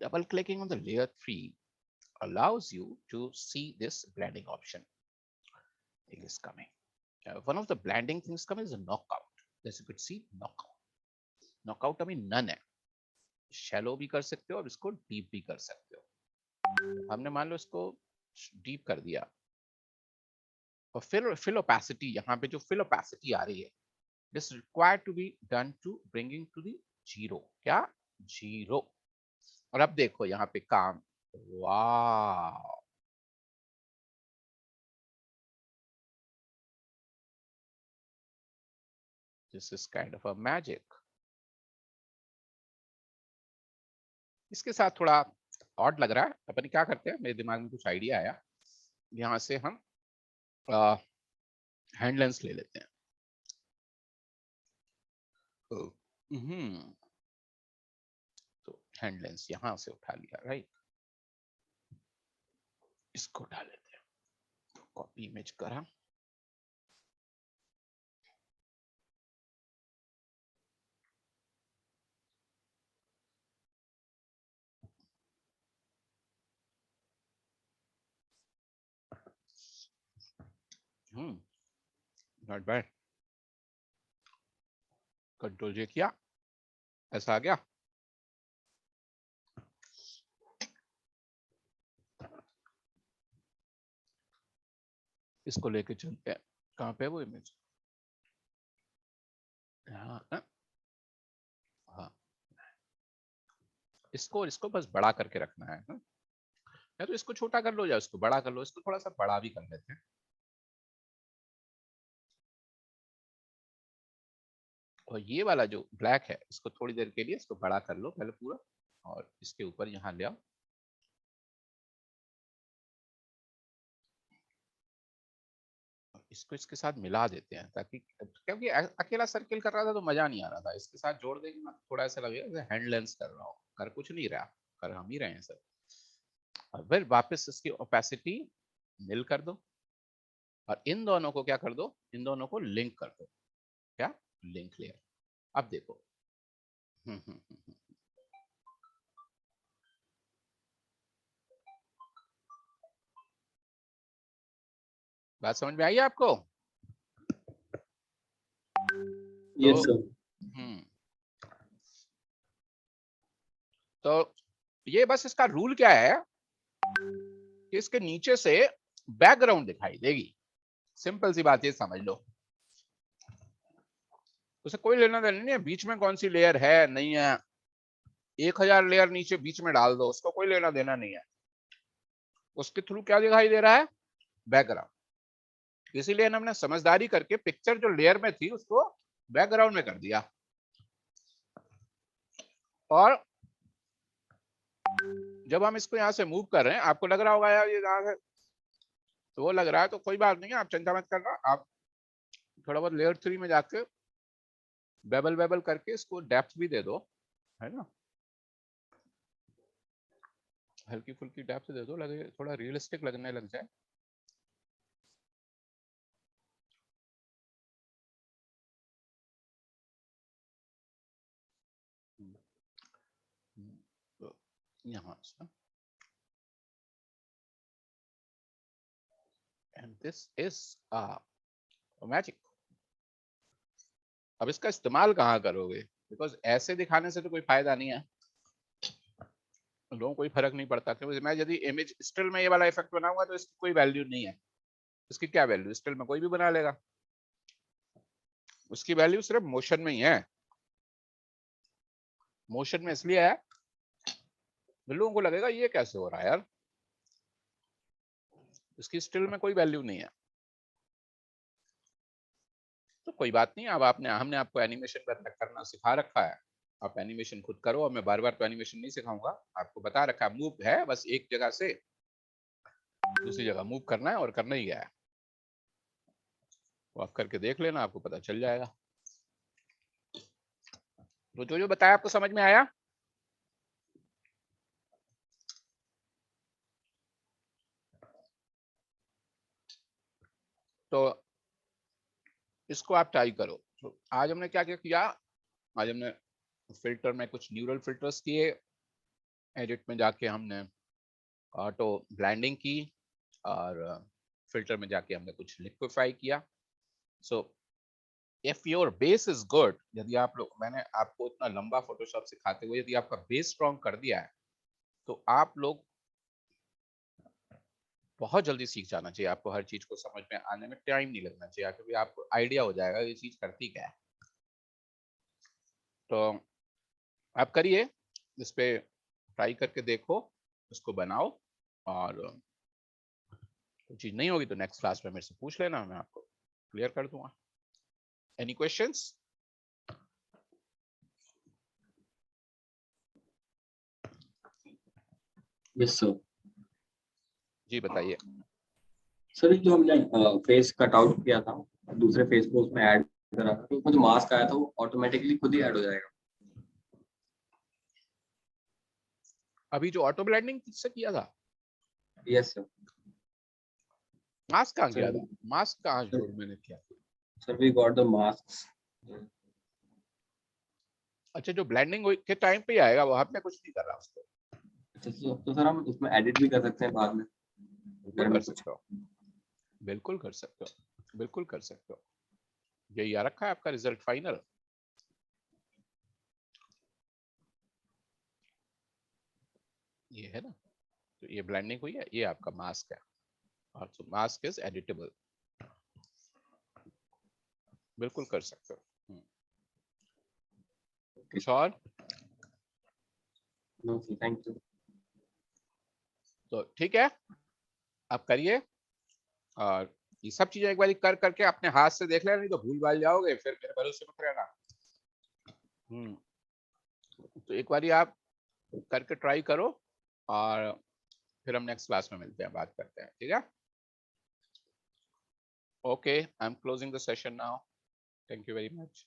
Double clicking on the layer 3 allows you to see this blending option. It is coming. One of the blending things coming is a knockout. जैसे कुछ सी नॉकआउट अभी none है, shallow भी कर सकते हो और इसको डीप भी कर सकते हो। हमने मान लो इसको डीप कर दिया और फिल ओपेसिटी, यहाँ पे जो फिल ओपेसिटी आ रही है, this required to be done to bringing to the zero, क्या जीरो। और अब देखो यहाँ पे काम, वाह, this is kind of a magic. इसके साथ थोड़ा ऑड लग रहा है, अपन क्या करते हैं, मेरे दिमाग में कुछ आइडिया आया, यहाँ से हम हैंड लेंस ले लेते हैं। तो हैंड लेंस यहां से उठा लिया, राइट, इसको उठा लेते हैं, तो कॉपी इमेज करा, नॉट बैड, कंट्रोल जे किया, ऐसा आ गया। इसको लेके चलते हैं, कहाँ पे है वो इमेज, हाँ, इसको इसको बस बड़ा करके रखना है, या तो इसको छोटा कर लो या इसको बड़ा कर लो, इसको थोड़ा सा बड़ा भी कर लेते हैं। और ये वाला जो ब्लैक है, इसको थोड़ी देर के लिए इसको बड़ा कर लो पहले पूरा, और इसके ऊपर यहाँ ले आओ, इसको इसके साथ मिला देते हैं, ताकि, क्योंकि अकेला सर्किल कर रहा था तो मजा नहीं आ रहा था, इसके साथ जोड़ देंगे ना थोड़ा ऐसा लगेगा जैसे हैंड लेंस कर रहा हो, कर कुछ नहीं रहा, कर हम ही रहे हैं सर। और फिर वापस इसकी ओपेसिटी निल कर दो, और इन दोनों को क्या कर दो, इन दोनों को लिंक कर दो, क्या, लिंक लेयर। अब देखो, हम्म हम्म हम्म हम्म। बात समझ में आई है आपको? तो यस सर। तो ये बस इसका रूल क्या है कि इसके नीचे से बैकग्राउंड दिखाई देगी, सिंपल सी बात, ये समझ लो, उसे कोई लेना देना नहीं है बीच में कौन सी लेयर है नहीं है, 1000 लेयर नीचे बीच में डाल दो, उसको कोई लेना देना नहीं है, उसके थ्रू क्या दिखाई दे रहा है, बैकग्राउंड। इसीलिए हमने समझदारी करके पिक्चर जो लेयर में थी उसको बैकग्राउंड में कर दिया, और जब हम इसको यहाँ से मूव कर रहे हैं, आपको लग रहा होगा यार ये कहाँ है, तो वो लग रहा है, तो कोई बात नहीं है, आप चिंता मत करना, आप थोड़ा बहुत लेयर 3 में जाके बेबल बेबल करके इसको डेप्थ भी दे दो, है ना, हल्की फुल्की डेप्थ दे दो, लगे थोड़ा रियलिस्टिक लगने लग जाए। तो यहाँ से, and this is a magic। अब इसका इस्तेमाल कहाँ करोगे, बिकॉज ऐसे दिखाने से तो कोई फायदा नहीं है, लोगों को कोई फर्क नहीं पड़ता, क्योंकि मैं यदि इमेज स्टिल में ये वाला इफेक्ट बनाऊंगा तो इसकी कोई वैल्यू नहीं है, इसकी क्या वैल्यू, स्टिल में कोई भी बना लेगा, उसकी वैल्यू सिर्फ मोशन में ही है, मोशन में इसलिए है लोगों को लगेगा ये कैसे हो रहा है यार, इसकी स्टिल में कोई वैल्यू नहीं है। तो कोई बात नहीं, अब आपने हमने आपको एनिमेशन करना सिखा रखा है, आप एनिमेशन खुद करो, और मैं बार बार तो एनिमेशन नहीं सिखाऊंगा, आपको बता रखा है, मूव है बस एक जगह से दूसरी जगह मूव करना है और करना ही है, वो आप करके देख लेना, आपको पता चल जाएगा। तो जो जो बताया आपको समझ में आया? तो इसको आप ट्राई करो। तो आज हमने क्या क्या किया, आज हमने फिल्टर में कुछ न्यूरल फिल्टर्स किए, एडिट में जाके हमने ऑटो ब्लेंडिंग की, और फिल्टर में जाके हमने कुछ लिक्विफाई किया। So if your base is good, यदि आप लोग, मैंने आपको इतना लंबा फोटोशॉप सिखाते हुए यदि आपका बेस स्ट्रॉन्ग कर दिया है तो आप लोग बहुत जल्दी सीख जाना चाहिए। आपको हर चीज को समझ में आने में टाइम नहीं लगना चाहिए, क्योंकि आपको आइडिया हो जाएगा ये चीज करती क्या है। तो आप करिए, इस पे ट्राई करके देखो, उसको बनाओ, और कोई चीज नहीं होगी तो नेक्स्ट क्लास में मेरे से पूछ लेना, मैं आपको क्लियर कर दूंगा। Any questions? Yes sir. जी बताइए। सर जो हमने फेस कट आउट किया था, दूसरे फेस को उसमें ऐड करा था, तो जो मास्क आया था वो ऑटोमेटिकली खुद ही ऐड हो जाएगा? अभी जो ऑटो ब्लेंडिंग से किया था, यस सर। मास्क कहाँ सर किया था? मास्क कहाँ जो मैंने किया? Sir we got the mask. अच्छा, जो ब्लेंडिंग के टाइम पे ही आएगा, वहां पे कुछ नहीं कर रहा उसको। अच्छा, तो सर हम उसमें एडिट भी कर सकते हैं बाद में? बिल्कुल कर सकते हो, बिल्कुल कर सकते हो, बिल्कुल कर सकते हो। यही आ रखा है आपका रिजल्ट फाइनल। ये है ना, तो ये ब्लेंडिंग हुई है, ये आपका मास्क है, और तो मास्क इज एडिटेबल, बिल्कुल कर सकते हो। कुछ और? No sir, thank you. तो ठीक है, आप करिए, और ये सब चीजें एक बार कर करके अपने हाथ से देख लेना, नहीं तो भूल भाल जाओगे, फिर मेरे भरोसे मत रहना। तो एक बार आप करके ट्राई करो, और फिर हम नेक्स्ट क्लास में मिलते हैं, बात करते हैं, ठीक है? Okay, I am closing the session now. Thank you very much.